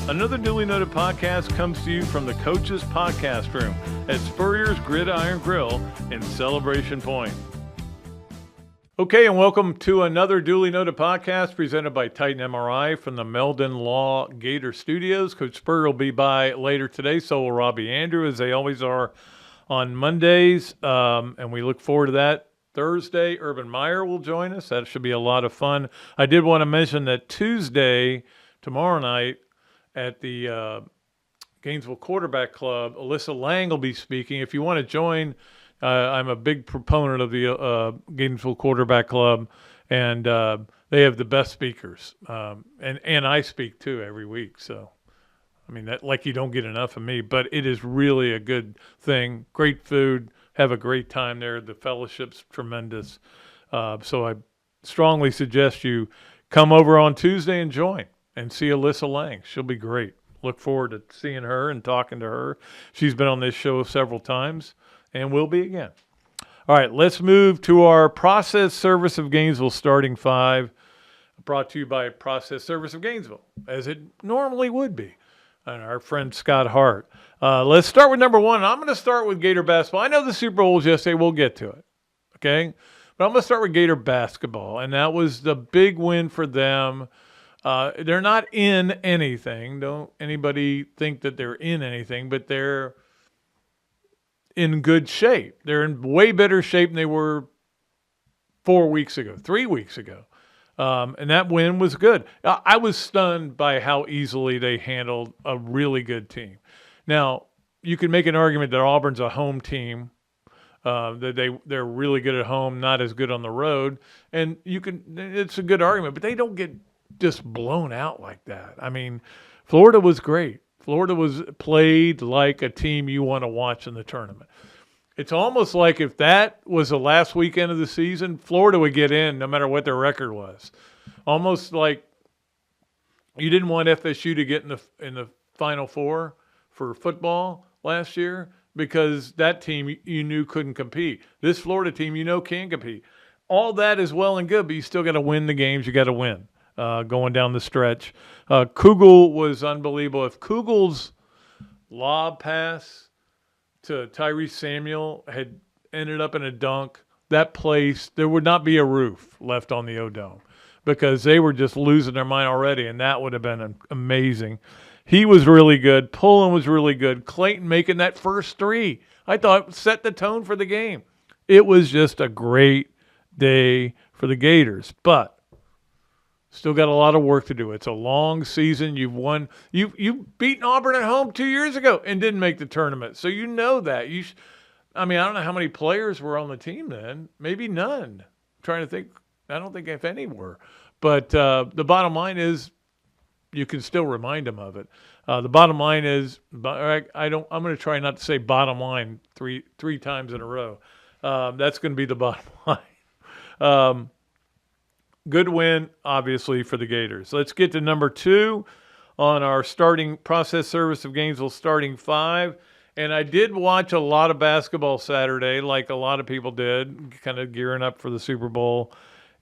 Another Dooley Noted podcast comes to you from the Coach's Podcast Room at Spurrier's Gridiron Grill in Celebration Point. Okay, and welcome to another Dooley Noted podcast presented by Titan MRI from the Meldon Law Gator Studios. Coach Spurrier will be by later today, so will Robbie Andrew, as they always are on Mondays, and we look forward to that. Thursday, Urban Meyer will join us. That should be a lot of fun. I did want to mention that Tuesday, tomorrow night, at the Gainesville Quarterback Club, Alyssa Lang will be speaking. If you want to join, I'm a big proponent of the Gainesville Quarterback Club, and they have the best speakers. And I speak too every week. So, I mean, that like you don't get enough of me, but it is really a good thing. Great food. Have a great time there. The fellowship's tremendous. So I strongly suggest you come over on Tuesday and join and see Alyssa Lang. She'll be great. Look forward to seeing her and talking to her. She's been on this show several times and will be again. All right, let's move to our Process Service of Gainesville starting five, brought to you by Process Service of Gainesville, as it normally would be, and our friend Scott Hart. Let's start with number one. I'm going to start with Gator basketball. I know the Super Bowl was yesterday. We'll get to it, okay? But I'm going to start with Gator basketball, and that was the big win for them. They're not in anything. Don't anybody think that they're in anything, but they're in good shape. They're in way better shape than they were 3 weeks ago. And that win was good. I was stunned by how easily they handled a really good team. Now, you can make an argument that Auburn's a home team, that they're really good at home, not as good on the road. And it's a good argument, but they don't get just blown out like that. I mean, Florida was great. Florida was played like a team you want to watch in the tournament. It's almost like if that was the last weekend of the season, Florida would get in no matter what their record was. Almost like you didn't want FSU to get in the Final Four for football last year because that team you knew couldn't compete. This Florida team you know can compete. All that is well and good, but you still got to win the games you got to win. Going down the stretch. Kugel was unbelievable. If Kugel's lob pass to Tyrese Samuel had ended up in a dunk, that place, there would not be a roof left on the O-Dome because they were just losing their mind already, and that would have been amazing. He was really good. Pullen was really good. Clayton making that first three, I thought, set the tone for the game. It was just a great day for the Gators, but still got a lot of work to do. It's a long season. You've won. You've beaten Auburn at home 2 years ago and didn't make the tournament. So you know that. I don't know how many players were on the team then. Maybe none. I'm trying to think. I don't think if any were. But the bottom line is you can still remind them of it. The bottom line is I'm going to try not to say bottom line three times in a row. That's going to be the bottom line. Good win, obviously, for the Gators. Let's get to number two on our starting Process Service of Gainesville starting five. And I did watch a lot of basketball Saturday, like a lot of people did, kind of gearing up for the Super Bowl.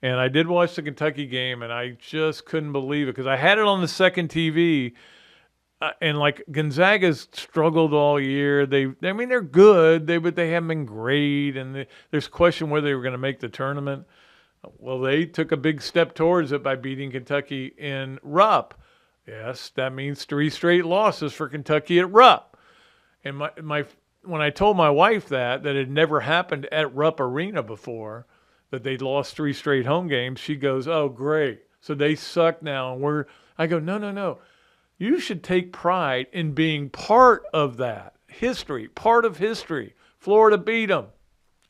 And I did watch the Kentucky game, and I just couldn't believe it because I had it on the second TV. And like Gonzaga's struggled all year. They're good, but they haven't been great. And there's question whether they were going to make the tournament. Well, they took a big step towards it by beating Kentucky in Rupp. Yes, that means 3 straight losses for Kentucky at Rupp. And when I told my wife that it never happened at Rupp Arena before, that they'd lost 3 straight home games, she goes, "Oh, great. So they suck now." And I go, no. You should take pride in being part of that history, part of history. Florida beat them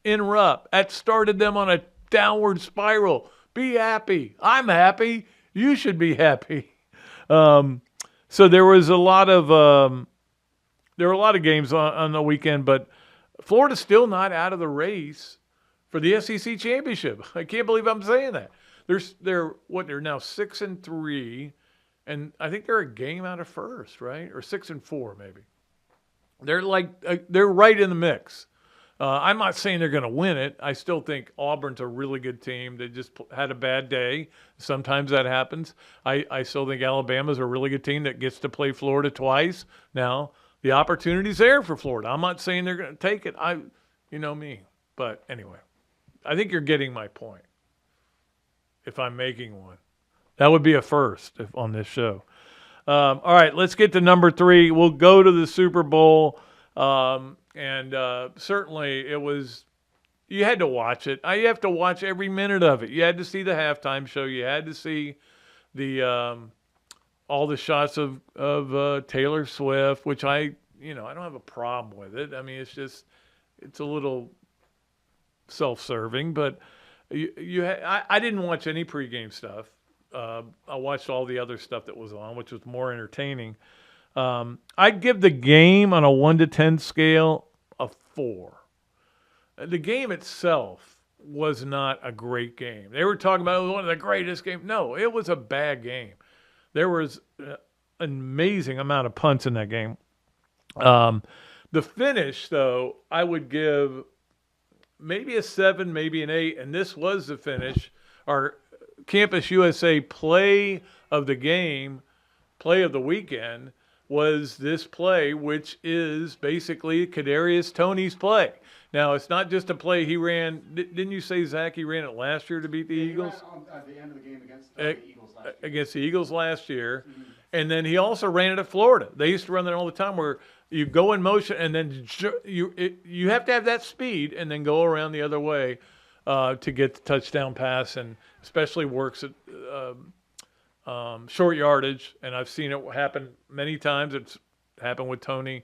in Rupp. That started them on a downward spiral. Be happy. I'm happy. You should be happy. So there was a lot of games on the weekend, but Florida's still not out of the race for the SEC championship. I can't believe I'm saying that. They're now 6-3, and I think they're a game out of first, right? Or 6-4 maybe. They're right in the mix. I'm not saying they're going to win it. I still think Auburn's a really good team. They just had a bad day. Sometimes that happens. I still think Alabama's a really good team that gets to play Florida twice. Now, the opportunity's there for Florida. I'm not saying they're going to take it. You know me. But anyway, I think you're getting my point if I'm making one. That would be a first on this show. All right, let's get to number 3. We'll go to the Super Bowl. Certainly it was, you had to watch it. You have to watch every minute of it. You had to see the halftime show. You had to see the all the shots of Taylor Swift, which I don't have a problem with it. I mean, it's a little self-serving, but I didn't watch any pregame stuff. I watched all the other stuff that was on, which was more entertaining. I'd give the game on a 1 to 10 scale a 4. The game itself was not a great game. They were talking about it was one of the greatest games. No, it was a bad game. There was an amazing amount of punts in that game. The finish, though, I would give maybe a 7, maybe an 8, and this was the finish. Our Campus USA play of the game, play of the weekend, was this play, which is basically Kadarius Toney's play. Now, it's not just a play he ran. Didn't you say, Zach, he ran it last year to beat the Eagles? At the end of the game against the Eagles last year. Against the Eagles last year. Mm-hmm. And then he also ran it at Florida. They used to run that all the time where you go in motion and then you have to have that speed and then go around the other way to get the touchdown pass, and especially works at short yardage. And I've seen it happen many times. It's happened with Toney.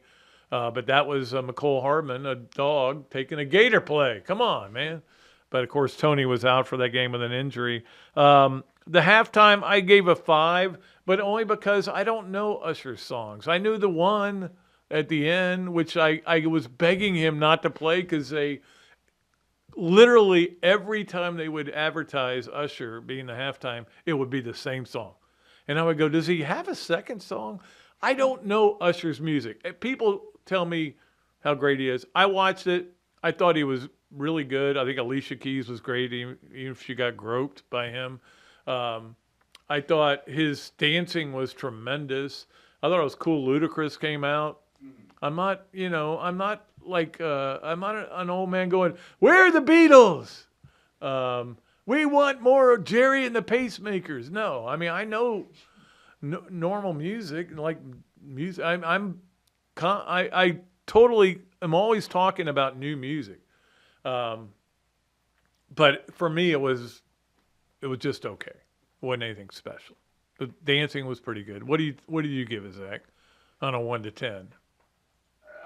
But that was McCole Hardman, a dog, taking a Gator play. Come on, man. But, of course, Toney was out for that game with an injury. The halftime, I gave a 5, but only because I don't know Usher's songs. I knew the one at the end, which I was begging him not to play because they literally every time they would advertise Usher being the halftime, it would be the same song. And I would go, does he have a second song? I don't know Usher's music. People tell me how great he is. I watched it. I thought he was really good. I think Alicia Keys was great, even if she got groped by him. I thought his dancing was tremendous. I thought it was cool. Ludacris came out. I'm not like I'm not an old man going, where are the Beatles? We want more of Jerry and the Pacemakers. No, I mean, I know normal music, like music. I totally am always talking about new music. But for me, it was just okay. It wasn't anything special. The dancing was pretty good. What do you give it, Zach, on a 1 to 10?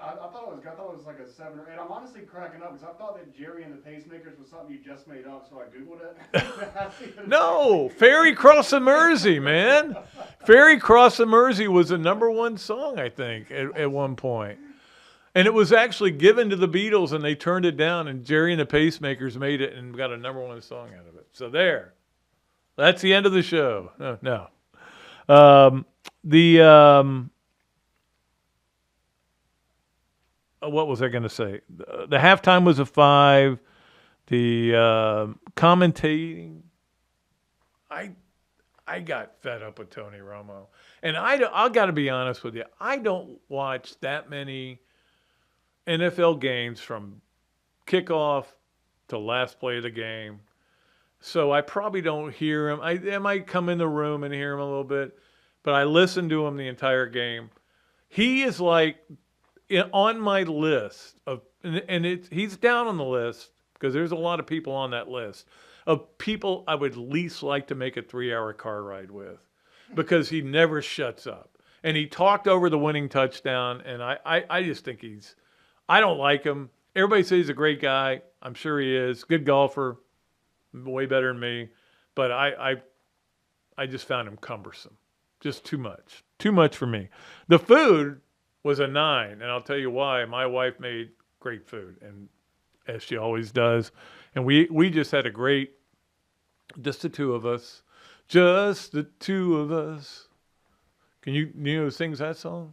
I thought it was like a 7 or 8. I'm honestly cracking up because I thought that Jerry and the Pacemakers was something you just made up, so I Googled it. No, Ferry Cross the Mersey, man. Ferry Cross the Mersey was the #1 song, I think, at one point. And it was actually given to the Beatles, and they turned it down, and Jerry and the Pacemakers made it and got a #1 song out of it. So there. That's the end of the show. No. What was I going to say? The halftime was a 5. The commentating, I got fed up with Tony Romo. And I got to be honest with you. I don't watch that many NFL games from kickoff to last play of the game. So I probably don't hear him. I might come in the room and hear him a little bit, but I listen to him the entire game. He is like on my list of, and he's down on the list because there's a lot of people on that list of people I would least like to make a 3-hour car ride with because he never shuts up. And he talked over the winning touchdown, and I just think I don't like him. Everybody says he's a great guy. I'm sure he is. Good golfer. Way better than me. But I just found him cumbersome. Just too much. Too much for me. The food was a 9, and I'll tell you why. My wife made great food, and as she always does. And we just had a great, just the two of us. Just the two of us. Can you sing that song?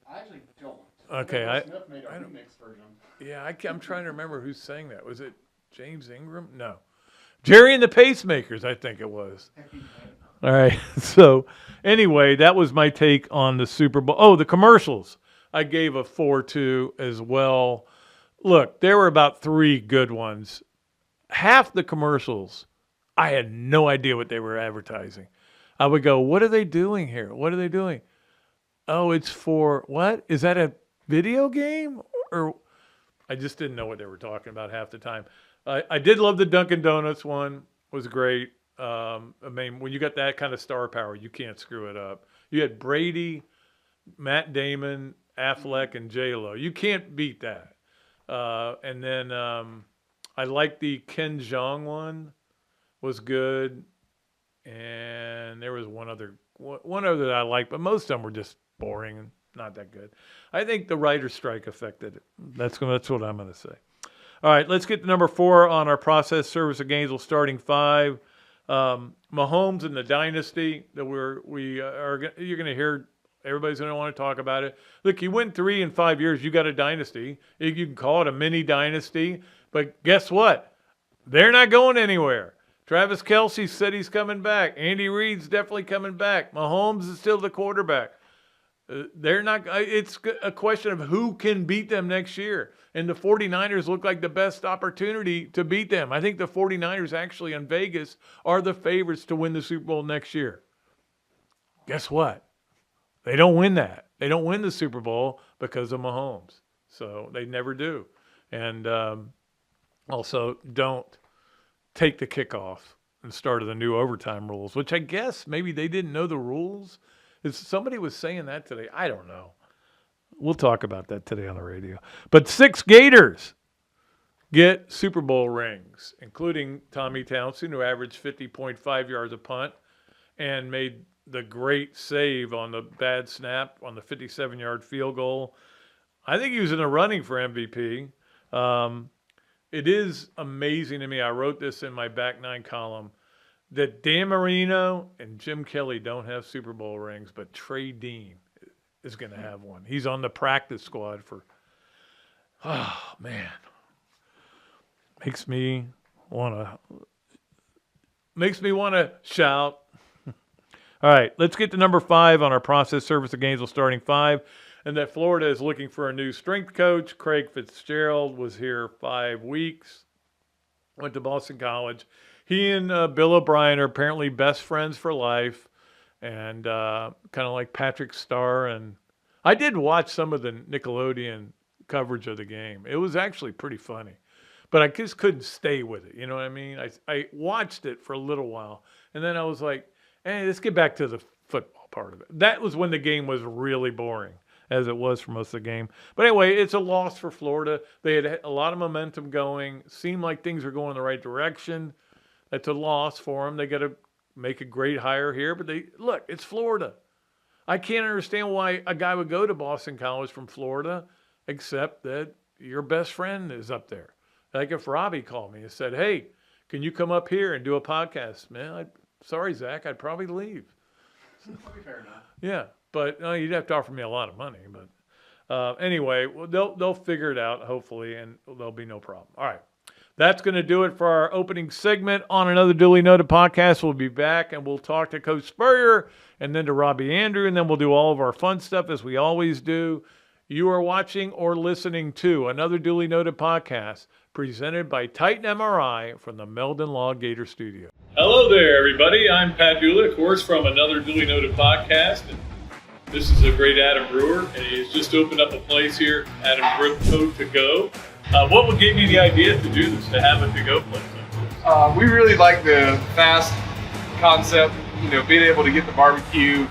I actually don't. Okay, Smith made a remix version. Yeah, I'm trying to remember who sang that. Was it James Ingram? No. Jerry and the Pacemakers, I think it was. All right. So anyway, that was my take on the Super Bowl. Oh, the commercials. I gave a 4-2 as well. Look, there were about 3 good ones. Half the commercials, I had no idea what they were advertising. I would go, what are they doing here? What are they doing? Oh, it's for what? Is that a video game? Or I just didn't know what they were talking about half the time. I did love the Dunkin' Donuts one. Was great. I mean, when you got that kind of star power, you can't screw it up. You had Brady, Matt Damon, Affleck, and J-Lo. You can't beat that. And then I liked the Ken Jeong one. Was good. And there was one other that I liked, but most of them were just boring and not that good. I think the writer's strike affected it. That's what I'm going to say. All right, let's get to number 4 on our process service of Gainesville starting 5. Mahomes and the dynasty that you're going to hear. Everybody's going to want to talk about it. Look, you win 3 in 5 years. You got a dynasty. You can call it a mini dynasty, but guess what? They're not going anywhere. Travis Kelce said he's coming back. Andy Reid's definitely coming back. Mahomes is still the quarterback. They're not. It's a question of who can beat them next year. And the 49ers look like the best opportunity to beat them. I think the 49ers actually in Vegas are the favorites to win the Super Bowl next year. Guess what? They don't win that. They don't win the Super Bowl because of Mahomes. So they never do. And also don't take the kickoff and start of the new overtime rules, which I guess maybe they didn't know the rules. Somebody was saying that today. I don't know. We'll talk about that today on the radio. But 6 Gators get Super Bowl rings, including Tommy Townsend, who averaged 50.5 yards a punt and made the great save on the bad snap on the 57-yard field goal. I think he was in the running for MVP. It is amazing to me. I wrote this in my back 9 column that Dan Marino and Jim Kelly don't have Super Bowl rings, but Trey Dean is going to have one. He's on the practice squad for, oh, man. Makes me want to shout. All right, let's get to number 5 on our process service of Gainesville starting 5. And that Florida is looking for a new strength coach. Craig Fitzgerald was here 5 weeks. Went to Boston College. He and Bill O'Brien are apparently best friends for life. And kind of like Patrick Starr. And I did watch some of the Nickelodeon coverage of the game. It was actually pretty funny. But I just couldn't stay with it. You know what I mean? I watched it for a little while. And then I was like, hey, let's get back to the football part of it. That was when the game was really boring, as it was for most of the game. But anyway, it's a loss for Florida. They had a lot of momentum going. Seemed like things were going in the right direction. That's a loss for them. They got to make a great hire here. But look, it's Florida. I can't understand why a guy would go to Boston College from Florida, except that your best friend is up there. Like if Robbie called me and said, hey, can you come up here and do a podcast? Man, sorry, Zach, I'd probably leave. Fair enough. Yeah. But you'd have to offer me a lot of money. But anyway, they'll figure it out, hopefully, and there'll be no problem. All right. That's going to do it for our opening segment on another Dooley Noted podcast. We'll be back, and we'll talk to Coach Spurrier and then to Robbie Andrew, and then we'll do all of our fun stuff as we always do. You are watching or listening to another Dooley Noted podcast presented by Titan MRI from the Meldon Law Gator Studio. Hello there, everybody. I'm Pat Dooley, of course, from another Dooley Noted podcast. This is a great Adam Brewer, and he's just opened up a place here, Adam Brewer To Go. What gave you the idea to do this, to have a to-go place like this? We really like the fast concept, being able to get the barbecue.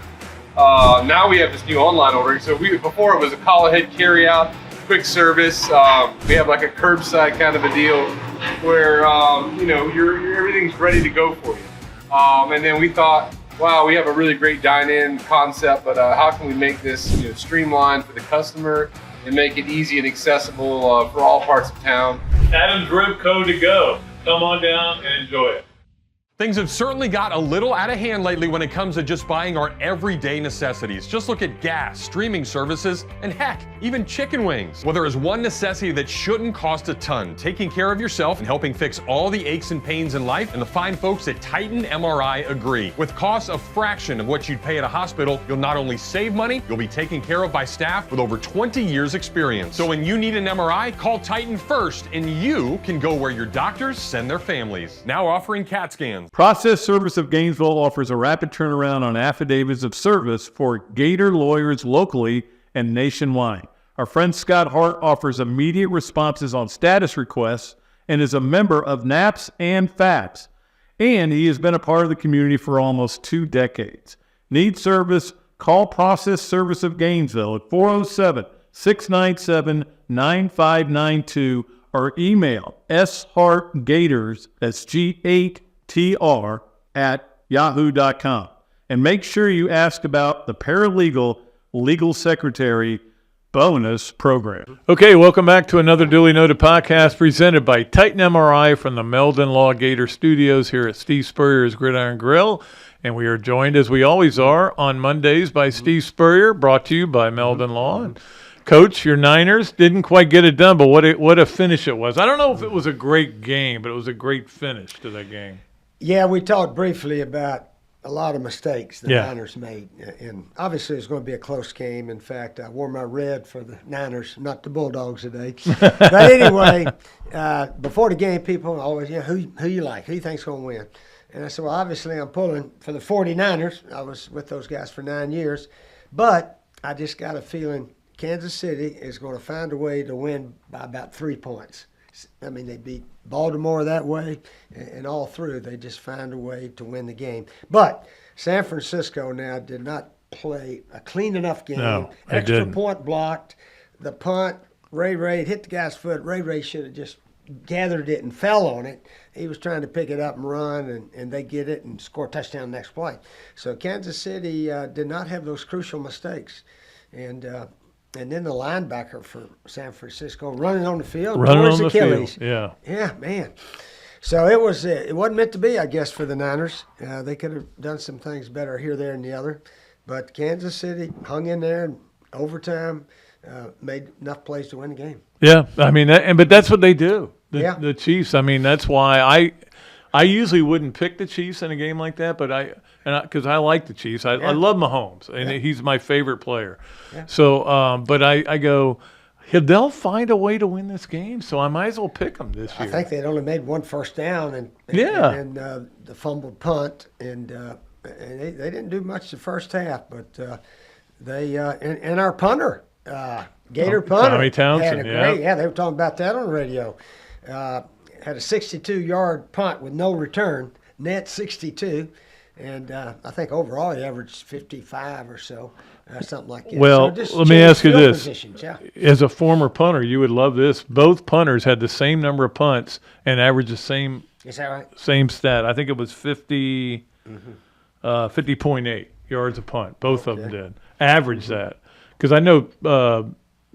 Now we have this new online ordering. So before it was a call ahead carry out, quick service. We have like a curbside kind of a deal where everything's ready to go for you. And then we thought, wow, we have a really great dine-in concept, but how can we make this streamlined for the customer and make it easy and accessible for all parts of town? Adam's Rib Co. To Go. Come on down and enjoy it. Things have certainly got a little out of hand lately when it comes to just buying our everyday necessities. Just look at gas, streaming services, and heck, even chicken wings. Well, there is one necessity that shouldn't cost a ton: taking care of yourself and helping fix all the aches and pains in life. And the fine folks at Titan MRI agree. With costs a fraction of what you'd pay at a hospital, you'll not only save money, you'll be taken care of by staff with over 20 years experience. So when you need an MRI, call Titan first, and you can go where your doctors send their families. Now offering CAT scans. Process Service of Gainesville offers a rapid turnaround on affidavits of service for Gator lawyers locally and nationwide. Our friend Scott Hart offers immediate responses on status requests and is a member of NAPS and FAPS. And he has been a part of the community for almost 2 decades. Need service? Call Process Service of Gainesville at 407-697-9592 or email shartgators, that's G8TR, at yahoo.com. And make sure you ask about the paralegal legal secretary bonus program. Okay, welcome back to another Dooley Noted podcast presented by Titan MRI from the Meldon Law Gator Studios here at Steve Spurrier's Gridiron Grill. And we are joined, as we always are, on Mondays by Steve Spurrier, brought to you by Meldon Law. And Coach, your Niners didn't quite get it done, but what a finish it was. I don't know if it was a great game, but it was a great finish to that game. Yeah, we talked briefly about a lot of mistakes the Niners made. And obviously it's going to be a close game. In fact, I wore my red for the Niners, not the Bulldogs today. But anyway, before the game, people always, who you like? Who you think's going to win? And I said, well, obviously I'm pulling for the 49ers. I was with those guys for 9 years. But I just got a feeling Kansas City is going to find a way to win by about 3 points. I mean, they beat Baltimore that way, and all through, they just find a way to win the game. But San Francisco now did not play a clean enough game. No, Extra didn't. point blocked. The punt, Ray hit the guy's foot. Ray should have just gathered it and fell on it. He was trying to pick it up and run, and they get it and score a touchdown next play. So Kansas City did not have those crucial mistakes. And then the linebacker for San Francisco running on the field. Running on the Achilles. field, yeah. Yeah, man. So it wasn't meant to be, I guess, for the Niners. They could have done some things better here, there, and the other. But Kansas City hung in there and overtime, made enough plays to win the game. Yeah, I mean, but that's what they do. The Chiefs. I mean, that's why I usually wouldn't pick the Chiefs in a game like that, but because I like the Chiefs. I love Mahomes, and he's my favorite player. Yeah. So, but I go, they'll find a way to win this game, so I might as well pick them this year. I think they'd only made one first down and the fumbled punt, and they didn't do much the first half, but they and our punter, Gator punter, Tommy Townsend, had a great, they were talking about that on the radio. Had a 62-yard punt with no return, net 62, and I think overall he averaged 55 or so, something like that. Well, so let me ask you this. Positions, As a former punter, you would love this. Both punters had the same number of punts and averaged the same Is that right? same stat. I think it was 50.8 yards a punt. Both of them did. Average that. Because I know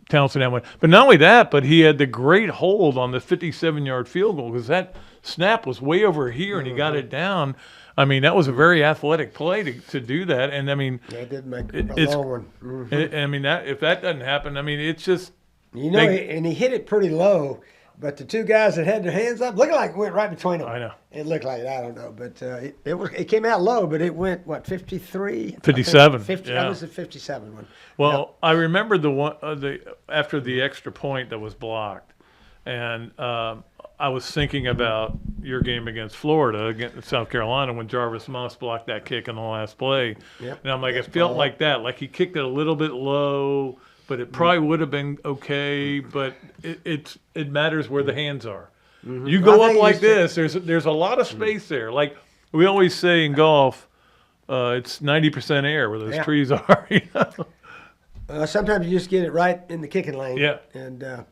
Townsend had one. But not only that, but he had the great hold on the 57-yard field goal because that snap was way over here and he got it down. I mean, that was a very athletic play to do that. And, I mean, it did make a long one. Mm-hmm. I mean, if that doesn't happen, I mean, it's just – and he hit it pretty low, but the two guys that had their hands up, looked like it went right between them. I know. It looked like I don't know, but it came out low, but it went, 53? 57. 50, that was the 57 one. Well, I remember the one after the extra point that was blocked, and I was thinking about your game against Florida, against South Carolina, when Jarvis Moss blocked that kick in the last play. Yep. And I'm like, it felt like that. Like he kicked it a little bit low, but it probably would have been okay. But it matters where the hands are. Mm-hmm. You go up like this, there's a lot of space there. Like we always say in golf, it's 90% air where those trees are. You know? Sometimes you just get it right in the kicking lane. Yeah. And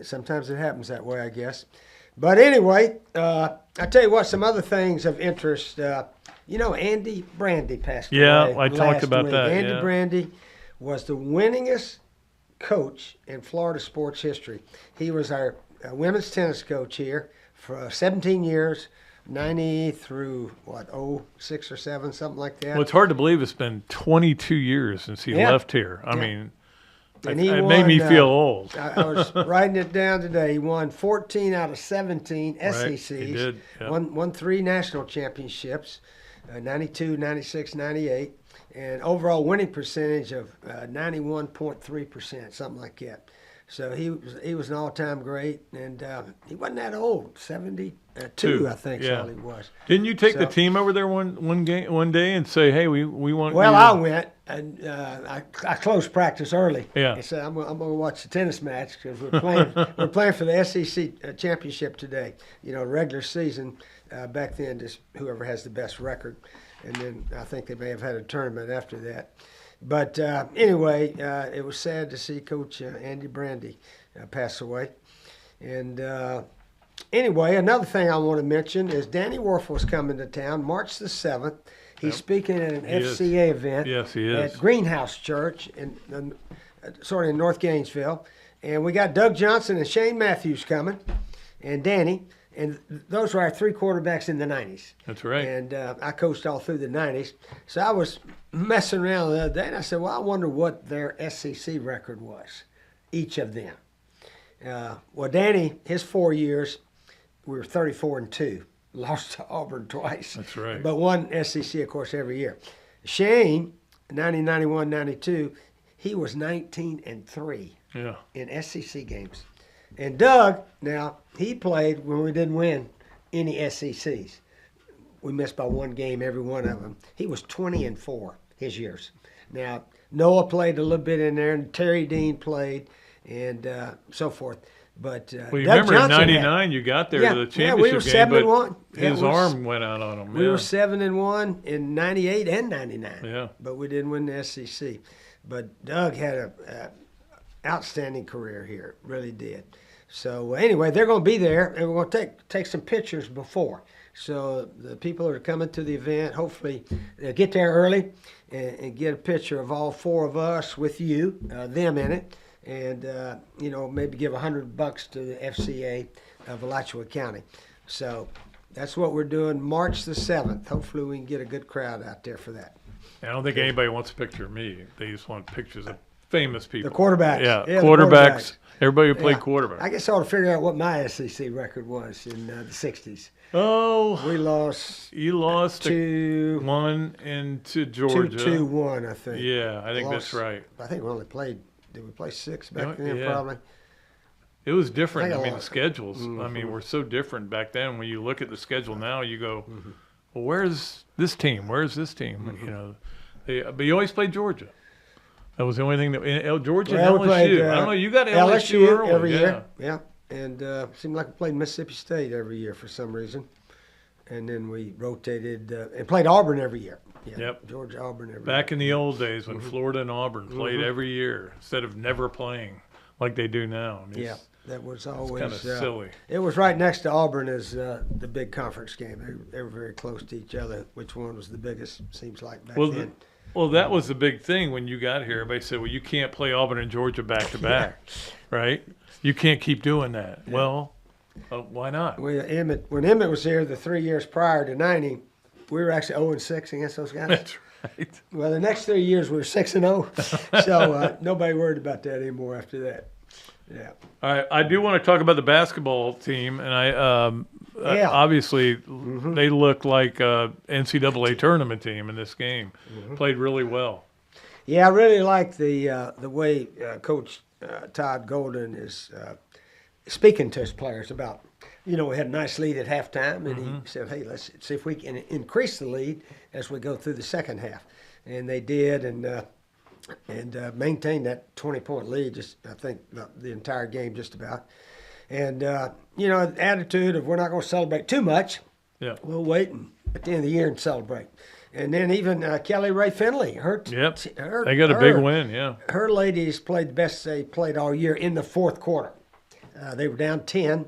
sometimes it happens that way, I guess. But anyway, I tell you what, some other things of interest. Andy Brandy passed away. Yeah, I talked about week. that. Andy Brandy was the winningest coach in Florida sports history. He was our women's tennis coach here for 17 years, 90 through, 06 or 7, something like that. Well, it's hard to believe it's been 22 years since he left here. I mean, And it made me feel old. I was writing it down today. He won 14 out of 17 SECs. He did. Yep. Won 3 national championships, 92, 96, 98, and overall winning percentage of 91.3%, something like that. So he was an all-time great, and he wasn't that old, 72, I think, is all he was. Didn't you take the team over there one day and say, hey, we want? Well, I went, and I closed practice early. Yeah. I said I'm going to watch the tennis match because we're playing for the SEC championship today. Regular season back then, just whoever has the best record, and then I think they may have had a tournament after that. But anyway, it was sad to see Coach Andy Brandy pass away. And anyway, another thing I want to mention is Danny Warfel's coming to town March the 7th. He's speaking at an FCA event. Yes, he is. At Greenhouse Church in sort of in North Gainesville. And we got Doug Johnson and Shane Matthews coming, and Danny. And those were our 3 quarterbacks in the 90s. That's right. And I coached all through the 90s. So I was messing around the other day, and I said, well, I wonder what their SEC record was, each of them. Well, Danny, his 4 years, we were 34-2. Lost to Auburn twice. That's right. But won SEC, of course, every year. Shane, 90, 91, 92, he was 19-3 in SEC games. And Doug, now, he played when we didn't win any SECs. We missed by 1 game, every one of them. He was 20-4 his years. Now, Noah played a little bit in there, and Terry Dean played, and so forth. But well, you Doug remember in Johnson '99 you got there to the championship yeah, we were game, 7-1. but his arm went out on him. We were 7-1 in '98 and '99. Yeah. But we didn't win the SEC. But Doug had a outstanding career here, really did. So anyway, they're going to be there, and we're going to take some pictures before. So the people that are coming to the event, hopefully they'll get there early and get a picture of all 4 of us with you, them in it, and maybe give $100 to the FCA of Alachua County. So that's what we're doing March the 7th. Hopefully we can get a good crowd out there for that. I don't think anybody wants a picture of me. They just want pictures of famous people. The quarterbacks. Yeah, the quarterbacks. Everybody who played quarterback. I guess I ought to figure out what my SEC record was in the 60s. Oh. We lost. You lost 2-1 into Georgia. 2-1, I think. Yeah, I think that's right. I think we only played, did we play 6 back then probably? It was different. I mean, the schedules, Mm-hmm. were so different back then. When you look at the schedule now, you go, well, where's this team? Where's this team? But you always played Georgia. That was the only thing that Georgia and LSU. Played, I don't know. You got LSU early. every year. Yeah, and seemed like we played Mississippi State every year for some reason, and then we rotated and played Auburn every year. Yeah, yep. Georgia, Auburn every year. Back in the old days when Florida and Auburn played every year instead of never playing like they do now. Yeah, that was always kind of silly. It was right next to Auburn as the big conference game. They were very close to each other. Which one was the biggest? Seems like back then. Well, that was the big thing when you got here. Everybody said, well, you can't play Auburn and Georgia back to back, right? You can't keep doing that. Yeah. Well, why not? When Emmett was here the 3 years prior to 90, we were actually 0-6 against those guys. That's right. Well, the next 3 years we were 6-0, so nobody worried about that anymore after that. Yeah. All right. I do want to talk about the basketball team, and obviously they look like a NCAA tournament team in this game. Played really well. Yeah, I really like the way Coach Todd Golden is speaking to his players about. We had a nice lead at halftime, and he said, "Hey, let's see if we can increase the lead as we go through the second half." And they did, and maintained that 20-point lead. Just I think the entire game, just about. And the attitude of we're not going to celebrate too much. Yeah, we'll wait at the end of the year and celebrate. And then even Kelly Ray Finley, they got a big win. Yeah, her ladies played the best they played all year in the fourth quarter. They were down 10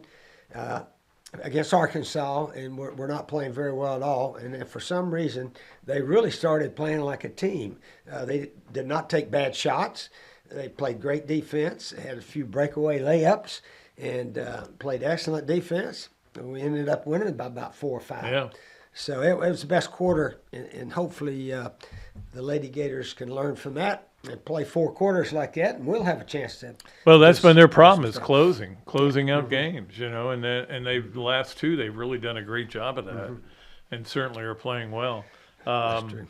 against Arkansas, and we're not playing very well at all. And then for some reason, they really started playing like a team. They did not take bad shots. They played great defense, had a few breakaway layups, and played excellent defense. we ended up winning by about 4 or 5. Yeah. So it was the best quarter, and hopefully the Lady Gators can learn from that and play 4 quarters like that, and we'll have a chance to. Well, that's been their problem is closing out games, and the last 2 they've really done a great job of that, and certainly are playing well. That's true.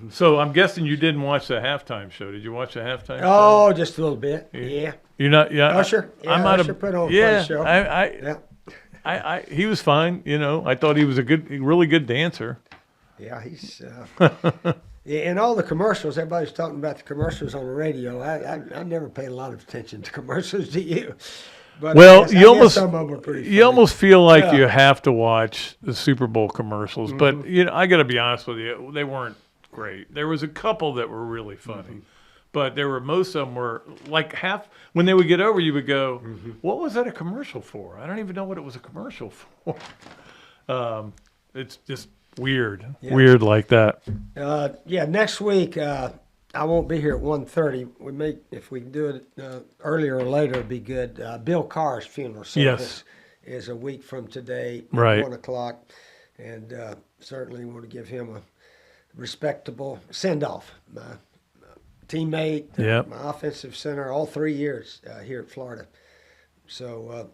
So I'm guessing you didn't watch the halftime show. Did you watch the halftime show? Oh, just a little bit. Yeah. You're not. Yeah. Usher. Yeah, I might Usher have put on a Yeah. fun show. I he was fine. I thought he was a really good dancer. Yeah, he's. Yeah, and all the commercials. Everybody's talking about the commercials on the radio. I never paid a lot of attention to commercials. Do you? But Well, I guess some of them are pretty funny. you almost feel like Yeah. you have to watch the Super Bowl commercials, but I got to be honest with you, they weren't great. There was a couple that were really funny, but most of them were like half. When they would get over, you would go, "What was that a commercial for?" I don't even know what it was a commercial for. It's just weird like that. Next week I won't be here at 1:30. We may, if we can do it earlier or later, it'd be good. Bill Carr's funeral service is a week from today, Right. 1 o'clock, and certainly want to give him a respectable send-off. My teammate, my offensive center, all 3 years here at Florida. So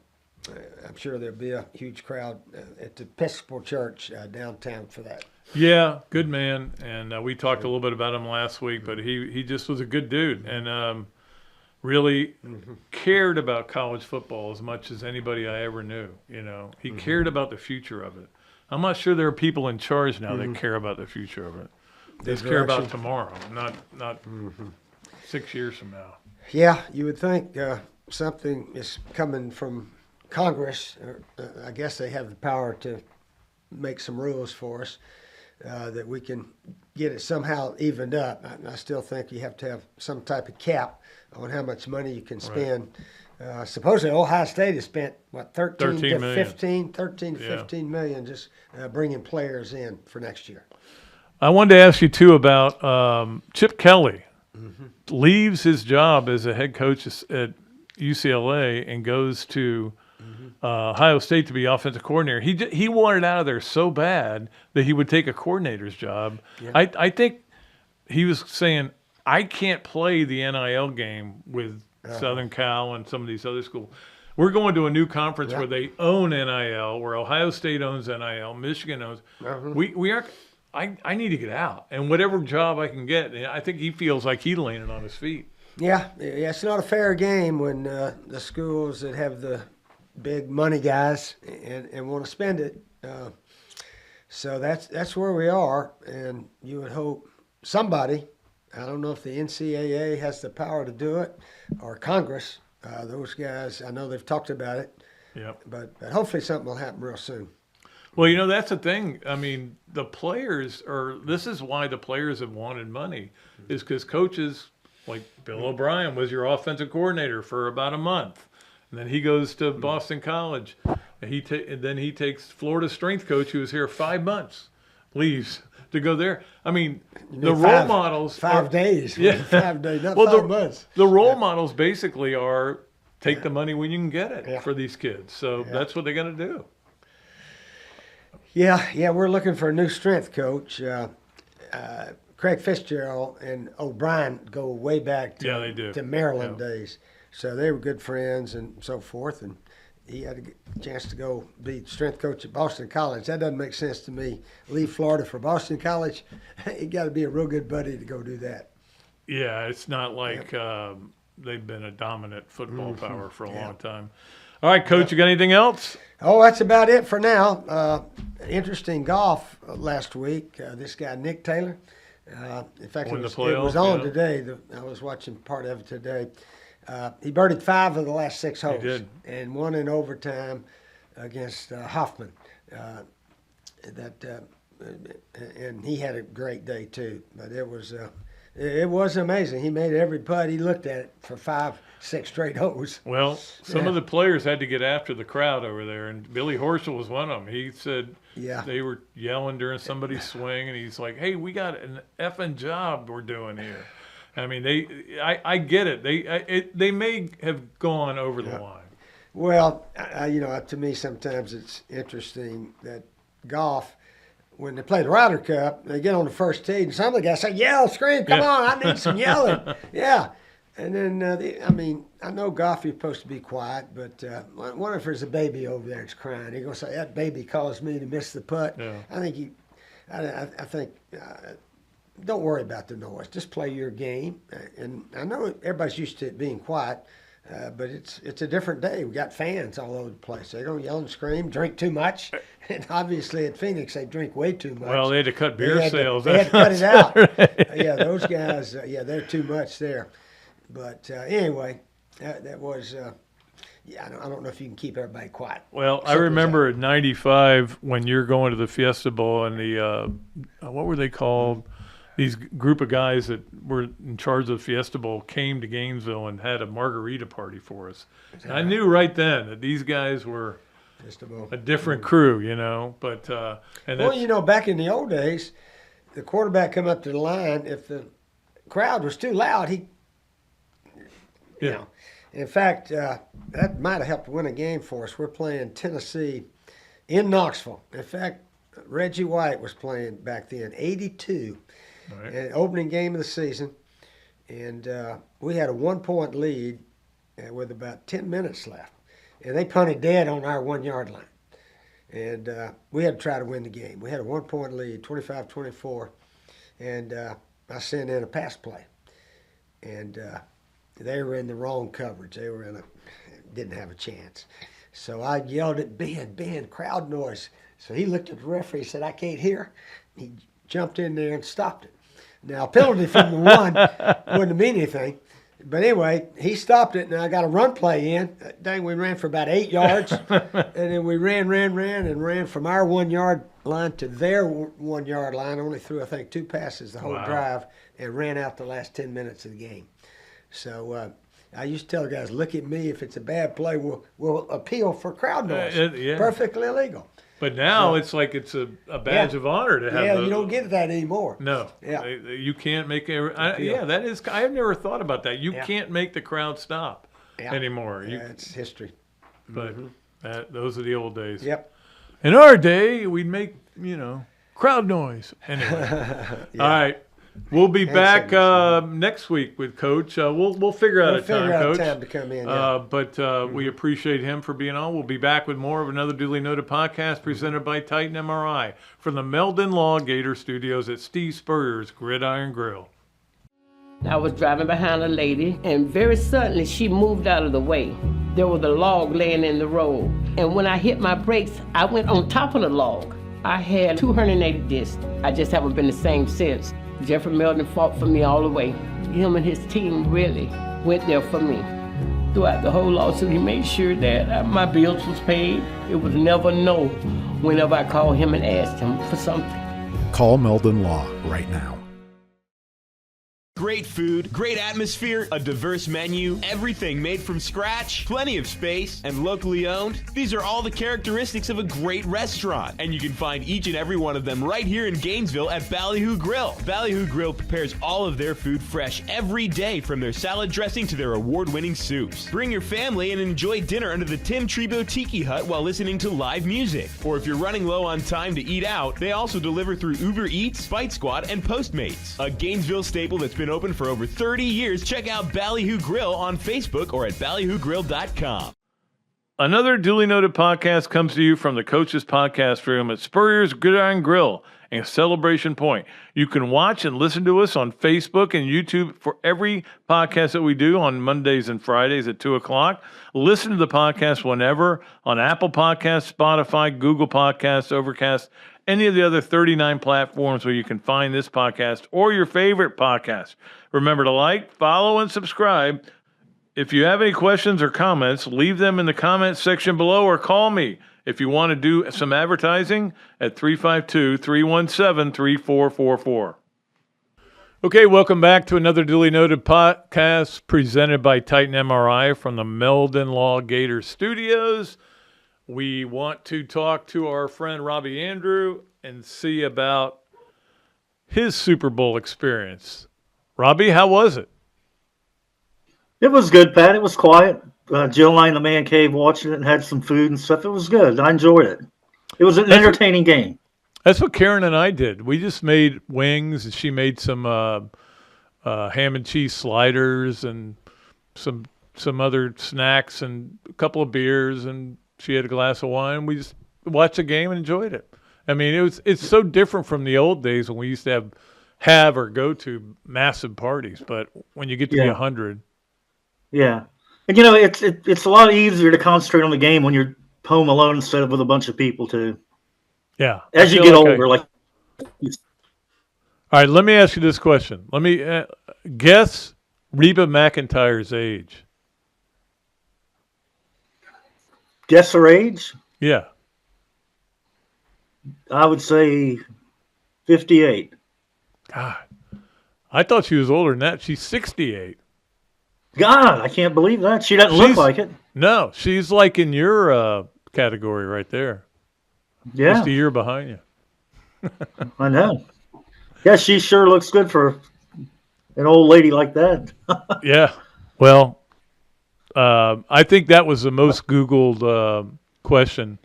I'm sure there'll be a huge crowd at the Episcopal Church downtown for that. Yeah, good man. And we talked a little bit about him last week, but he just was a good dude and really cared about college football as much as anybody I ever knew. He cared about the future of it. I'm not sure there are people in charge now that care about the future of it. They just care about tomorrow, not 6 years from now. Yeah, you would think something is coming from Congress. I guess they have the power to make some rules for us that we can get it somehow evened up. I still think you have to have some type of cap on how much money you can spend. Supposedly Ohio State has spent, 13 to million. 15 million just bringing players in for next year. I wanted to ask you, too, about Chip Kelly. Leaves his job as a head coach at UCLA and goes to Ohio State to be offensive coordinator. He wanted out of there so bad that he would take a coordinator's job. Yeah. I think he was saying, I can't play the NIL game with Southern Cal and some of these other schools. We're going to a new conference where they own NIL, where Ohio State owns NIL, Michigan owns. We are. I need to get out, and whatever job I can get. I think he feels like he's landing on his feet. Yeah, it's not a fair game when the schools that have the big money guys and want to spend it. So that's where we are, and you would hope somebody. I don't know if the NCAA has the power to do it, or Congress. Those guys, I know they've talked about it. Yep. But hopefully something will happen real soon. Well, that's the thing. I mean, this is why the players have wanted money, is because coaches, like Bill O'Brien was your offensive coordinator for about a month. And then he goes to Boston College. And then he takes Florida's strength coach, who was here 5 months, leaves to go there. I mean, the role models. 5 days. Yeah. 5 days, not 5 months. The role models basically are take the money when you can get it for these kids. So that's what they're going to do. Yeah, we're looking for a new strength coach. Craig Fitzgerald and O'Brien go way back to Maryland days. So they were good friends and so forth. And he had a chance to go be strength coach at Boston College. That doesn't make sense to me. Leave Florida for Boston College. You got to be a real good buddy to go do that. Yeah, it's not like they've been a dominant football power for a long time. All right, Coach, you got anything else? Oh, that's about it for now. Interesting golf last week. This guy, Nick Taylor. In fact, it was on today. I was watching part of it today. He birdied 5 of the last 6 holes. He did. And won in overtime against Hoffman. And he had a great day, too. But it was amazing. He made every putt. He looked at it for 5, 6 straight holes. Well, some of the players had to get after the crowd over there, and Billy Horschel was one of them. He said they were yelling during somebody's swing, and he's like, "Hey, we got an effing job we're doing here." I mean, I get it. They may have gone over the line. Well, to me sometimes it's interesting that golf, when they play the Ryder Cup, they get on the first tee, and some of the guys say, "Yell, scream, come on, I need some yelling." Yeah. And then, I know golf, you're supposed to be quiet, but I wonder if there's a baby over there that's crying. You're going to say, "That baby caused me to miss the putt." Yeah. I think don't worry about the noise. Just play your game. And I know everybody's used to it being quiet, but it's a different day. We got fans all over the place. They're going to yell and scream, drink too much. And obviously at Phoenix, they drink way too much. Well, they had to cut beer sales. They had to cut it out. Yeah, those guys, they're too much there. But anyway, that was, I don't know if you can keep everybody quiet. Well, I remember at 95 when you're going to the Fiesta Bowl and the, what were they called? These group of guys that were in charge of the Fiesta Bowl came to Gainesville and had a margarita party for us. And I knew right then that these guys were a different crew, but back in the old days, the quarterback come up to the line. If the crowd was too loud, in fact, that might have helped win a game for us. We're playing Tennessee in Knoxville. In fact, Reggie White was playing back then, 82. Right. And opening game of the season, and we had a 1-point lead with about 10 minutes left, and they punted dead on our 1-yard line, and we had to try to win the game. We had a 1-point lead, 25-24, and I sent in a pass play, and they were in the wrong coverage. They were didn't have a chance, so I yelled at Ben, crowd noise. So he looked at the referee, said, "I can't hear." He jumped in there and stopped it. Now, penalty from the one wouldn't mean anything. But anyway, he stopped it, and I got a run play in. Dang, we ran for about 8 yards. And then we ran from our 1-yard line to their 1-yard line. Only threw, I think, 2 passes the whole drive and ran out the last 10 minutes of the game. So I used to tell the guys, look at me. If it's a bad play, we'll appeal for crowd noise. Perfectly illegal. But now it's like it's a badge of honor to have. Yeah, you don't get that anymore. No. Yeah. You can't make that is. I have never thought about that. You can't make the crowd stop anymore. It's history. But those are the old days. Yep. In our day, we'd make crowd noise. Anyway. All right. We'll be back next week with Coach. We'll figure out a time, Coach. Time to come in. But we appreciate him for being on. We'll be back with more of another Dooley Noted podcast presented by Titan MRI from the Meldon Law Gator Studios at Steve Spurrier's Gridiron Grill. I was driving behind a lady, and very suddenly she moved out of the way. There was a log laying in the road, and when I hit my brakes, I went on top of the log. I had 280 discs. I just haven't been the same since. Jeffrey Meldon fought for me all the way. Him and his team really went there for me. Throughout the whole lawsuit, he made sure that my bills was paid. It was never no whenever I called him and asked him for something. Call Meldon Law right now. Great food, great atmosphere, a diverse menu, everything made from scratch, plenty of space, and locally owned. These are all the characteristics of a great restaurant, and you can find each and every one of them right here in Gainesville at Ballyhoo Grill. Ballyhoo Grill prepares all of their food fresh every day, from their salad dressing to their award-winning soups. Bring your family and enjoy dinner under the Tim Trebo Tiki Hut while listening to live music. Or if you're running low on time to eat out, they also deliver through Uber Eats, Fight Squad, and Postmates. A Gainesville staple that's been open for over 30 years. Check out Ballyhoo Grill on Facebook or at ballyhoogrill.com. Another duly noted podcast comes to you from the Coach's Podcast Room at Spurrier's Gridiron Grill in Celebration Point. You can watch and listen to us on Facebook and YouTube for every podcast that we do on Mondays and Fridays at 2 o'clock. Listen to the podcast whenever on Apple Podcasts, Spotify, Google Podcasts, Overcast, any of the other 39 platforms where you can find this podcast or your favorite podcast. Remember to like, follow, and subscribe. If you have any questions or comments, leave them in the comments section below or call me if you want to do some advertising at 352-317-3444. Okay, welcome back to another duly noted podcast presented by Titan MRI from the Meldon Law Gator Studios. We want to talk to our friend Robbie Andrew and see about his Super Bowl experience. Robbie, how was it? It was good, Pat. It was quiet. Jill and I in the man cave watching it and had some food and stuff. It was good. I enjoyed it. It was an entertaining game. That's what Karen and I did. We just made wings, and she made some ham and cheese sliders and some other snacks and a couple of beers, and she had a glass of wine. We just watched the game and enjoyed it. I mean, it's so different from the old days when we used to have or go to massive parties. But when you get to be 100, yeah, and it's a lot easier to concentrate on the game when you're home alone instead of with a bunch of people too. Yeah, as you get older, like. All right, let me ask you this question. Let me guess Reba McEntire's age. Guess her age? Yeah. I would say 58. God, I thought she was older than that. She's 68. God, I can't believe that. She doesn't look like it. No, she's like in your category right there. Yeah. Just a year behind you. I know. Yeah, she sure looks good for an old lady like that. Yeah. Well, I think that was the most Googled question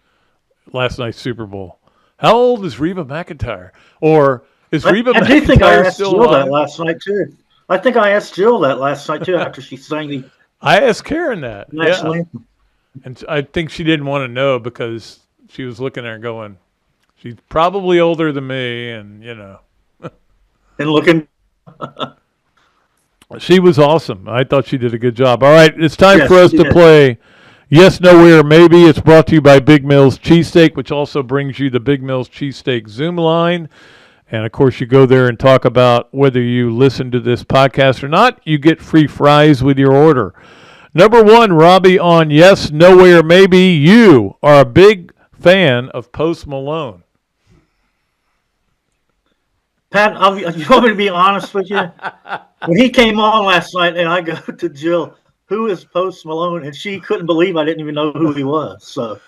last night's Super Bowl. How old is Reba McEntire? Or is Reba McEntire still alive? I think I asked Jill that last night, too. I think I asked Jill that last night, too, after she sang the... I asked Karen that. Yeah. And I think she didn't want to know because she was looking there going, she's probably older than me, and, And looking... She was awesome. I thought she did a good job. All right, it's time for us to play Yes, Nowhere, Maybe. It's brought to you by Big Mills Cheesesteak, which also brings you the Big Mills Cheesesteak Zoom line. And, of course, you go there and talk about whether you listen to this podcast or not. You get free fries with your order. Number one, Robbie, on Yes, Nowhere, Maybe. You are a big fan of Post Malone. Pat, you want me to be honest with you? When he came on last night and I go to Jill, who is Post Malone? And she couldn't believe I didn't even know who he was. So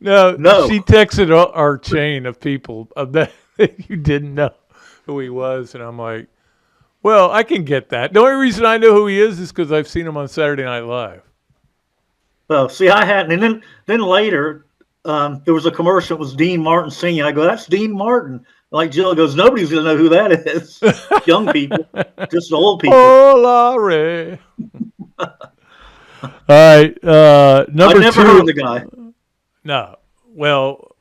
No. She texted our chain of people that you didn't know who he was. And I'm like, well, I can get that. The only reason I know who he is because I've seen him on Saturday Night Live. Well, see, I hadn't. And then later, there was a commercial. It was Dean Martin singing. I go, that's Dean Martin. Like Jill goes, nobody's going to know who that is. Young people, just old people. Oh, Larry. All right. Number two. I've never heard of the guy. No. Well,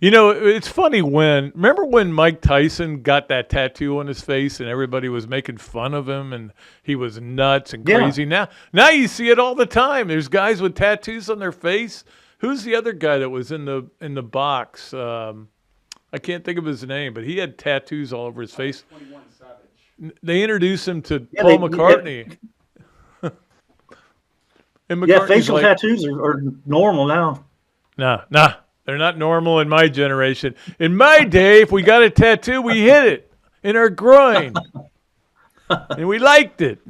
it's funny remember when Mike Tyson got that tattoo on his face and everybody was making fun of him and he was nuts and crazy? Yeah. Now you see it all the time. There's guys with tattoos on their face. Who's the other guy that was in the box? I can't think of his name, but he had tattoos all over his face. 21 Savage. They introduced him to Paul McCartney. And facial tattoos are normal now. Nah, they're not normal in my generation. In my day, if we got a tattoo, we hit it in our groin. And we liked it.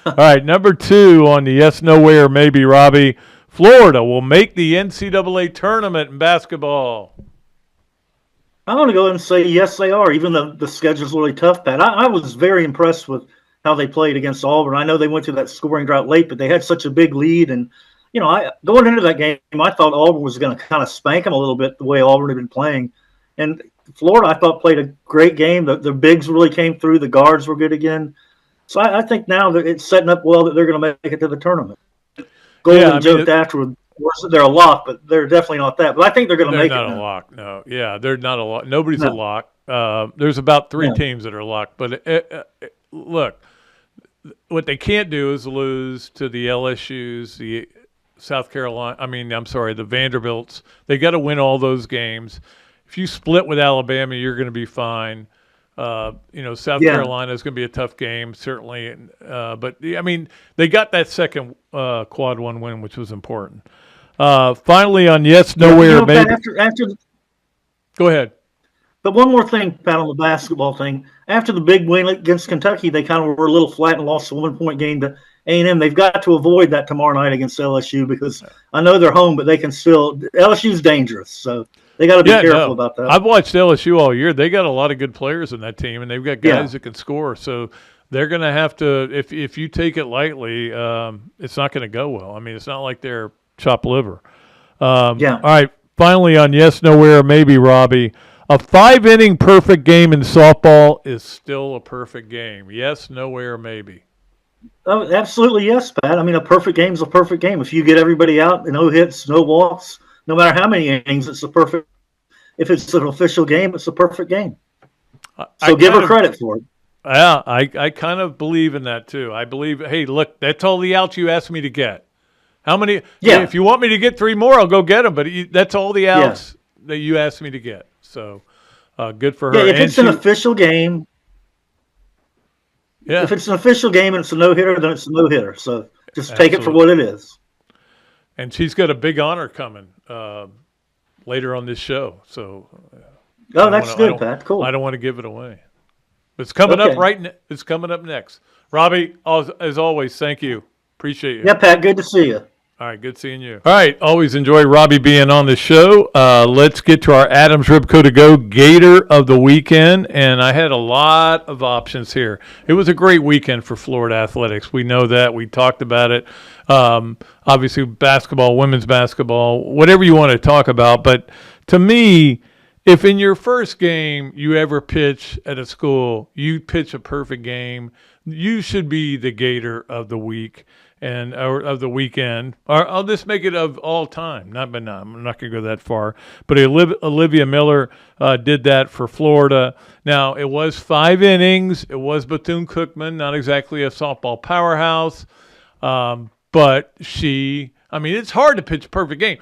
All right, number two on the Yes, Nowhere, Maybe, Robbie. Florida will make the NCAA tournament in basketball. I'm going to go ahead and say yes, they are, even though the schedule's really tough, Pat. I was very impressed with how they played against Auburn. I know they went through that scoring drought late, but they had such a big lead. And, going into that game, I thought Auburn was going to kind of spank them a little bit the way Auburn had been playing. And Florida, I thought, played a great game. The bigs really came through. The guards were good again. So I think now that it's setting up well that they're going to make it to the tournament. Golden joked afterward. They're a lock, but they're definitely not that. But I think they're going to make it. They're not a lock, no. Yeah, they're not a lock. Nobody's a lock. There's about three teams that are locked. But look, what they can't do is lose to the LSUs, the the Vanderbilts. They got to win all those games. If you split with Alabama, you're going to be fine. South Carolina is going to be a tough game, certainly. But they got that second quad one win, which was important. Finally, on Yes, Nowhere, Maybe. Go ahead. But one more thing, Pat, on the basketball thing. After the big win against Kentucky, they kind of were a little flat and lost a 1-point game to A&M. They've got to avoid that tomorrow night against LSU because I know they're home, but they can still – LSU's dangerous, so – they got to be careful about that. I've watched LSU all year. They got a lot of good players in that team, and they've got guys that can score. So they're going to have to, if you take it lightly, it's not going to go well. I mean, it's not like they're chopped liver. All right, finally on yes, nowhere, maybe, Robbie. A 5-inning perfect game in softball is still a perfect game. Yes, nowhere, maybe. Oh, absolutely yes, Pat. I mean, a perfect game is a perfect game. If you get everybody out, no hits, no walks, no matter how many innings, it's a perfect. If it's an official game, it's a perfect game. So give her credit for it. Yeah, I kind of believe in that too. I believe, hey, look, that's all the outs you asked me to get. How many? Yeah. If you want me to get 3 more, I'll go get them. But that's all the outs that you asked me to get. So good for her. Yeah, if it's an official game. Yeah. If it's an official game and it's a no-hitter, then it's a no-hitter. So just take it for what it is. And she's got a big honor coming later on this show. So. Oh, that's good, Pat. Cool. I don't want to give it away. It's coming up it's coming up next. Robbie, as always, thank you. Appreciate you. Yeah, Pat, good to see you. All right, good seeing you. All right, always enjoy Robbie being on the show. Let's get to our Adams Ribco to Go Gator of the weekend, and I had a lot of options here. It was a great weekend for Florida athletics. We know that. We talked about it. Obviously, basketball, women's basketball, whatever you want to talk about. But to me, if in your first game you ever pitch at a school, you pitch a perfect game, you should be the Gator of the week or of the weekend. Or I'll just make it of all time. I'm not going to go that far. But Olivia Miller did that for Florida. Now, it was 5 innings. It was Bethune-Cookman, not exactly a softball powerhouse. But it's hard to pitch a perfect game.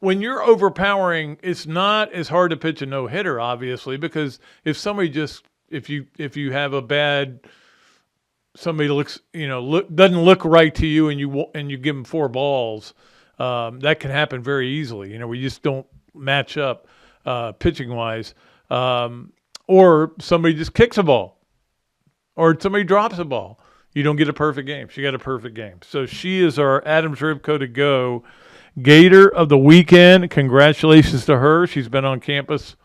When you're overpowering, it's not as hard to pitch a no-hitter, obviously, because if you have a bad, somebody doesn't look right to you and you give them 4 balls, that can happen very easily. We just don't match up pitching-wise. Or somebody just kicks a ball or somebody drops a ball. You don't get a perfect game. She got a perfect game. So she is our Adams Ribco to Go Gator of the weekend. Congratulations to her. She's been on campus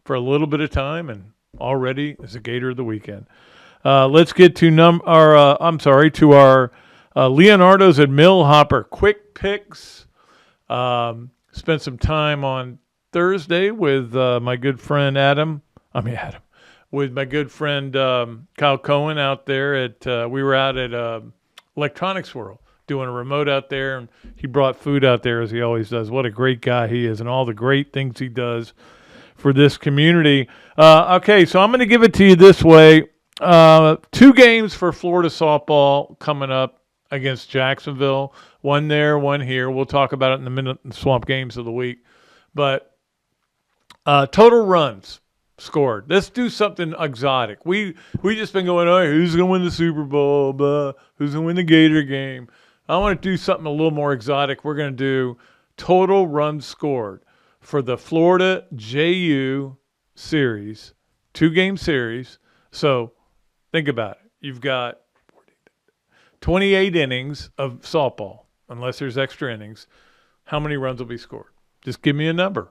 for a little bit of time and already is a Gator of the weekend. Let's get to our Leonardo's at Millhopper quick picks. Spent some time on Thursday with my good friend with my good friend Kyle Cohen out there we were out at Electronics World, doing a remote out there, and he brought food out there as he always does. What a great guy he is and all the great things he does for this community. Okay, so I'm going to give it to you this way. 2 games for Florida softball coming up against Jacksonville. One there, one here. We'll talk about it in a minute in Swamp Games of the Week. But total runs scored. Let's do something exotic. We just been going, oh, who's going to win the Super Bowl? Blah. Who's going to win the Gator game? I want to do something a little more exotic. We're going to do total runs scored for the Florida JU series, 2-game series. So think about it. You've got 28 innings of softball, unless there's extra innings. How many runs will be scored? Just give me a number.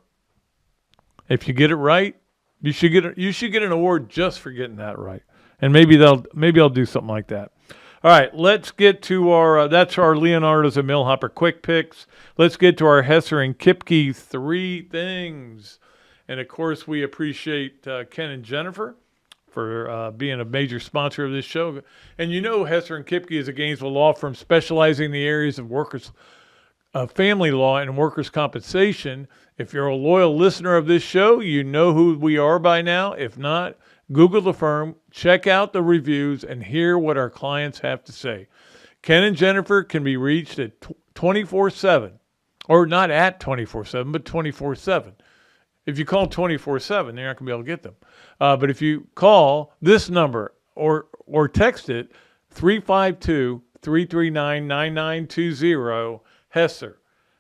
If you get it right, you should get an award just for getting that right. And maybe I'll do something like that. All right, let's get to our that's our Leonardo's and Millhopper quick picks. Let's get to our Hesser and Kipke 3 things. And of course, we appreciate Ken and Jennifer for being a major sponsor of this show. And Hesser and Kipke is a Gainesville law firm specializing in the areas of workers' family law and workers' compensation. If you're a loyal listener of this show, you know who we are by now. If not, Google the firm, check out the reviews, and hear what our clients have to say. Ken and Jennifer can be reached at 24/7, or not at 24/7, but 24/7. If you call 24/7, they're not going to be able to get them. But if you call this number or text it, 352-339-9920, Hesser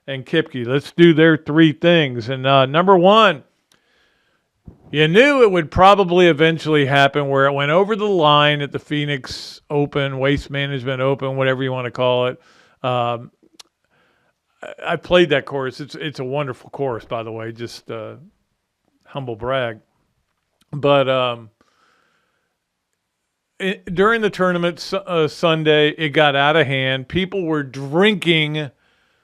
and Kipke. Let's do their 3 things. And number 1, you knew it would probably eventually happen where it went over the line at the Phoenix Open, Waste Management Open, whatever you want to call it. I played that course. It's a wonderful course, by the way, just humble brag. But during the tournament Sunday, it got out of hand. People were drinking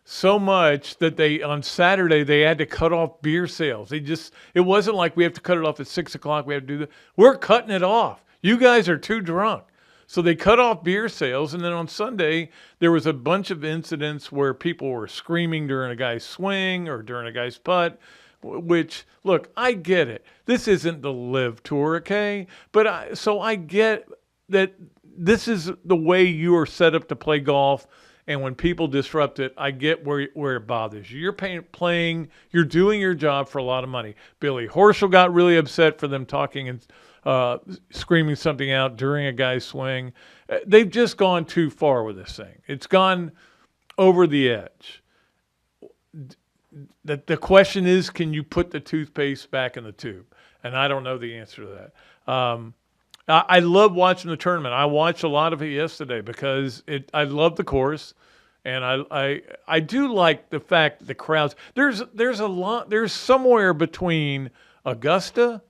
so much that on Saturday they had to cut off beer sales. It wasn't like we have to cut it off at 6 o'clock. We have to do that. We're cutting it off. You guys are too drunk. So they cut off beer sales, and then on Sunday, there was a bunch of incidents where people were screaming during a guy's swing or during a guy's putt, which, look, I get it. This isn't the Live Tour, okay? But so I get that this is the way you are set up to play golf, and when people disrupt it, I get where it bothers you. You're playing, you're doing your job for a lot of money. Billy Horschel got really upset for them talking and screaming something out during a guy's swing. They've just gone too far with this thing. It's gone over the edge. The question is, can you put the toothpaste back in the tube? And I don't know the answer to that. I love watching the tournament. I watched a lot of it yesterday because I love the course, and I do like the fact that the crowds. There's somewhere between Augusta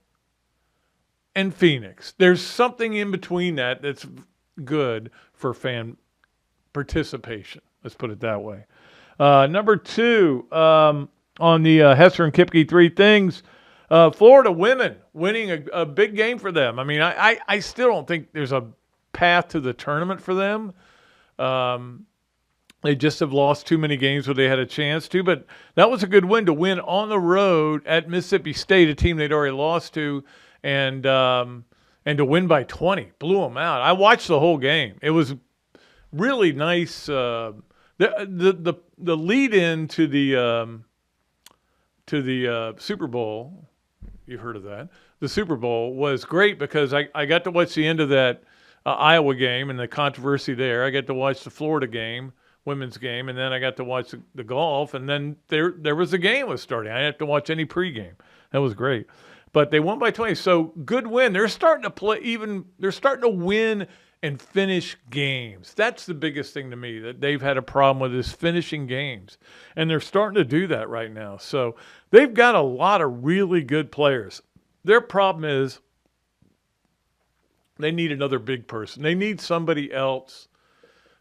and Phoenix. There's something in between that's good for fan participation. Let's put it that way. Number 2, on the Hesser and Kipke 3 things, Florida women winning a big game for them. I mean, I still don't think there's a path to the tournament for them. They just have lost too many games where they had a chance to, but that was a good win to win on the road at Mississippi State, a team they'd already lost to, and to win by 20. Blew them out. I watched the whole game. It was really nice. The lead in to the Super Bowl, you've heard of that, the Super Bowl was great because I got to watch the end of that Iowa game and the controversy there. I got to watch the Florida game, women's game, and then I got to watch the golf, and then there was a game was starting. I didn't have to watch any pregame. That was great. But they won by 20, so good win. They're starting to play they're starting to win and finish games. That's the biggest thing to me that they've had a problem with is finishing games. And they're starting to do that right now. So they've got a lot of really good players. Their problem is they need another big person. They need somebody else.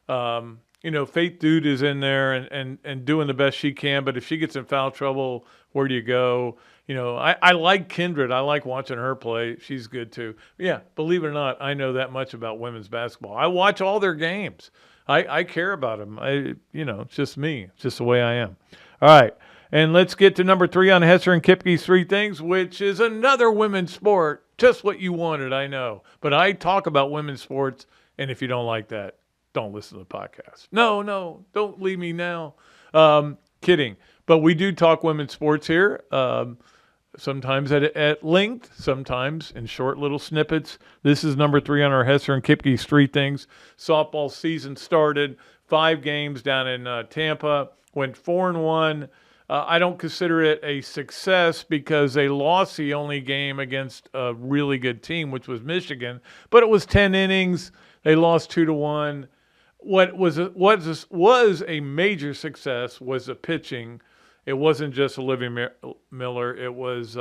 Faith Dude is in there and doing the best she can, but if she gets in foul trouble, where do you go? I like Kindred. I like watching her play. She's good too. Yeah, believe it or not, I know that much about women's basketball. I watch all their games. I care about them. It's just me. It's just the way I am. All right, and let's get to number 3 on Hesser and Kipke's 3 things, which is another women's sport. Just what you wanted, I know. But I talk about women's sports, and if you don't like that, don't listen to the podcast. No, don't leave me now. Kidding. But we do talk women's sports here. Sometimes at length, sometimes in short little snippets. This is number 3 on our Hesser and Kipke's 3 things. Softball season started. 5 games down in Tampa. Went 4-1. I don't consider it a success because they lost the only game against a really good team, which was Michigan. But it was 10 innings. They lost 2-1. What was a major success was the pitching. It wasn't just Olivia Miller. It was,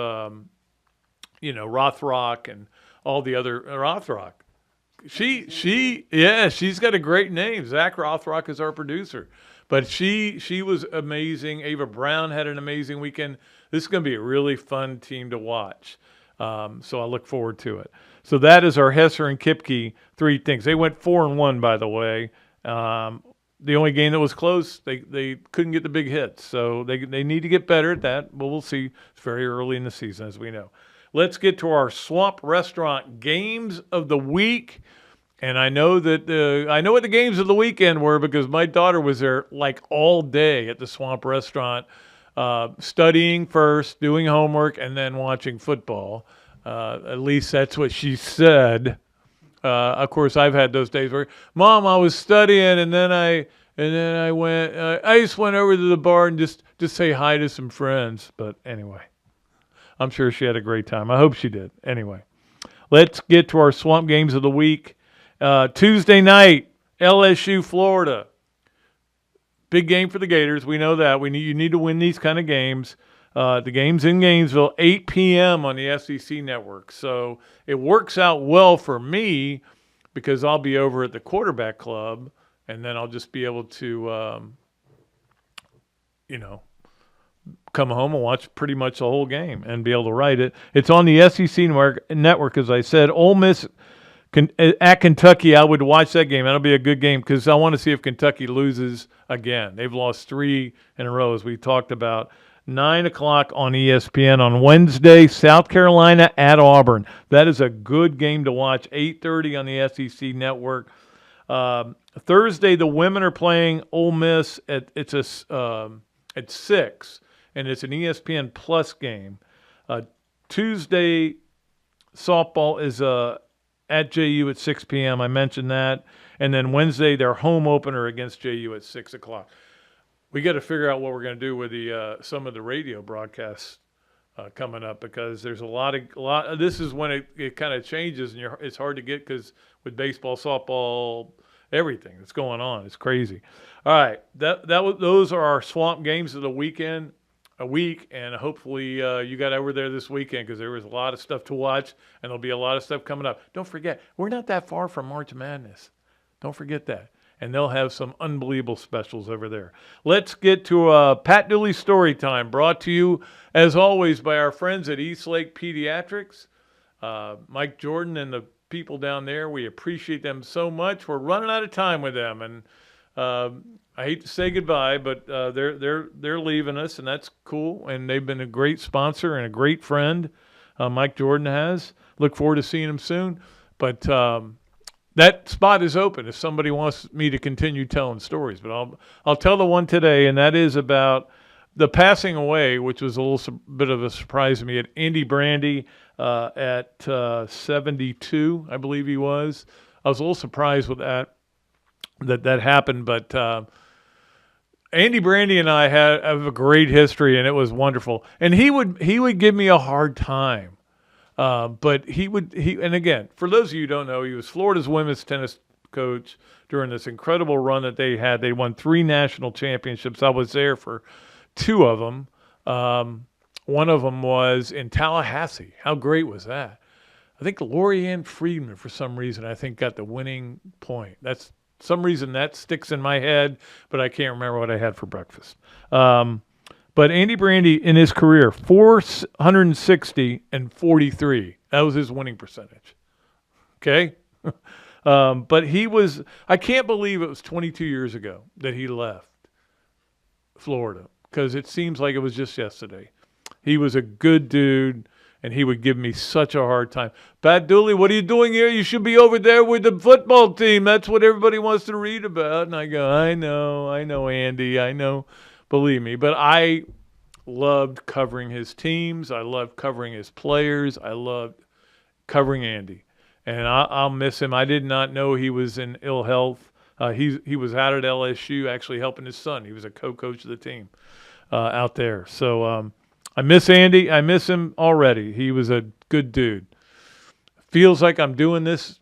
Rothrock and all the other Rothrock. She's got a great name. Zach Rothrock is our producer, but she was amazing. Ava Brown had an amazing weekend. This is going to be a really fun team to watch. So I look forward to it. So that is our Hesser and Kipke 3 things. They went 4-1, by the way. The only game that was close, they couldn't get the big hits. So they need to get better at that. But we'll see. It's very early in the season, as we know. Let's get to our Swamp Restaurant Games of the Week. And I know what the games of the weekend were because my daughter was there like all day at the Swamp Restaurant, studying first, doing homework, and then watching football. At least that's what she said. Of course, I've had those days where, Mom, I was studying, and then I went. I just went over to the bar and just say hi to some friends. But anyway, I'm sure she had a great time. I hope she did. Anyway, let's get to our Swamp Games of the Week. Tuesday night, LSU, Florida. Big game for the Gators. We know that. You need to win these kind of games. The game's in Gainesville, 8 p.m. on the SEC network. So it works out well for me because I'll be over at the quarterback club, and then I'll just be able to, come home and watch pretty much the whole game and be able to write it. It's on the SEC network, as I said. Ole Miss at Kentucky, I would watch that game. That'll be a good game because I want to see if Kentucky loses again. They've lost 3 in a row, as we talked about. 9 o'clock on ESPN on Wednesday, South Carolina at Auburn. That is a good game to watch. 8:30 on the SEC network. Thursday, the women are playing Ole Miss at 6, and it's an ESPN Plus game. Tuesday, softball is at JU at 6 p.m. I mentioned that. And then Wednesday, their home opener against JU at 6 o'clock. We got to figure out what we're going to do with some of the radio broadcasts coming up, because there's a lot. This is when it kind of changes, and it's hard to get because with baseball, softball, everything that's going on, it's crazy. All right, those are our swamp games of the week, and hopefully you got over there this weekend, because there was a lot of stuff to watch, and there'll be a lot of stuff coming up. Don't forget, we're not that far from March Madness. Don't forget that. And they'll have some unbelievable specials over there. Let's get to Pat Dooley Storytime, brought to you, as always, by our friends at Eastlake Pediatrics. Mike Jordan and the people down there, we appreciate them so much. We're running out of time with them, and I hate to say goodbye, but they're leaving us, and that's cool. And they've been a great sponsor and a great friend. Mike Jordan has. Look forward to seeing him soon. But that spot is open if somebody wants me to continue telling stories. But I'll tell the one today, and that is about the passing away, which was a little bit of a surprise to me, at Andy Brandy at 72, I believe he was. I was a little surprised with that happened, but Andy Brandy and I have a great history, and it was wonderful. And he would give me a hard time. But and again, for those of you who don't know, he was Florida's women's tennis coach during this incredible run that they had. They won 3 national championships. I was there for 2 of them. One of them was in Tallahassee. How great was that? I think Lorianne Friedman, for some reason, got the winning point. That's some reason that sticks in my head, but I can't remember what I had for breakfast. But Andy Brandy, in his career, 460 and 43. That was his winning percentage. Okay? But I can't believe it was 22 years ago that he left Florida, because it seems like it was just yesterday. He was a good dude, and he would give me such a hard time. Pat Dooley, what are you doing here? You should be over there with the football team. That's what everybody wants to read about. And I go, I know, Andy, I know. Believe me. But I loved covering his teams. I loved covering his players. I loved covering Andy. And I'll miss him. I did not know he was in ill health. He was out at LSU actually helping his son. He was a co-coach of the team out there. So I miss Andy. I miss him already. He was a good dude. Feels like I'm doing this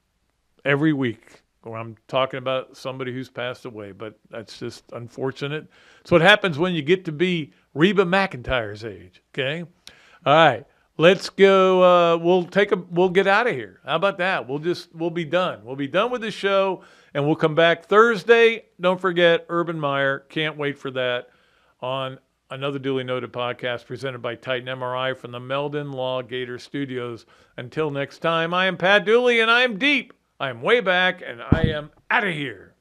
every week, or I'm talking about somebody who's passed away, but that's just unfortunate. It's what happens when you get to be Reba McEntire's age, okay? All right, let's go. We'll get out of here. How about that? We'll be done. We'll be done with the show, and we'll come back Thursday. Don't forget, Urban Meyer. Can't wait for that on another duly noted podcast presented by Titan MRI from the Meldon Law Gator Studios. Until next time, I am Pat Dooley, and I am deep. I am way back, and I am out of here.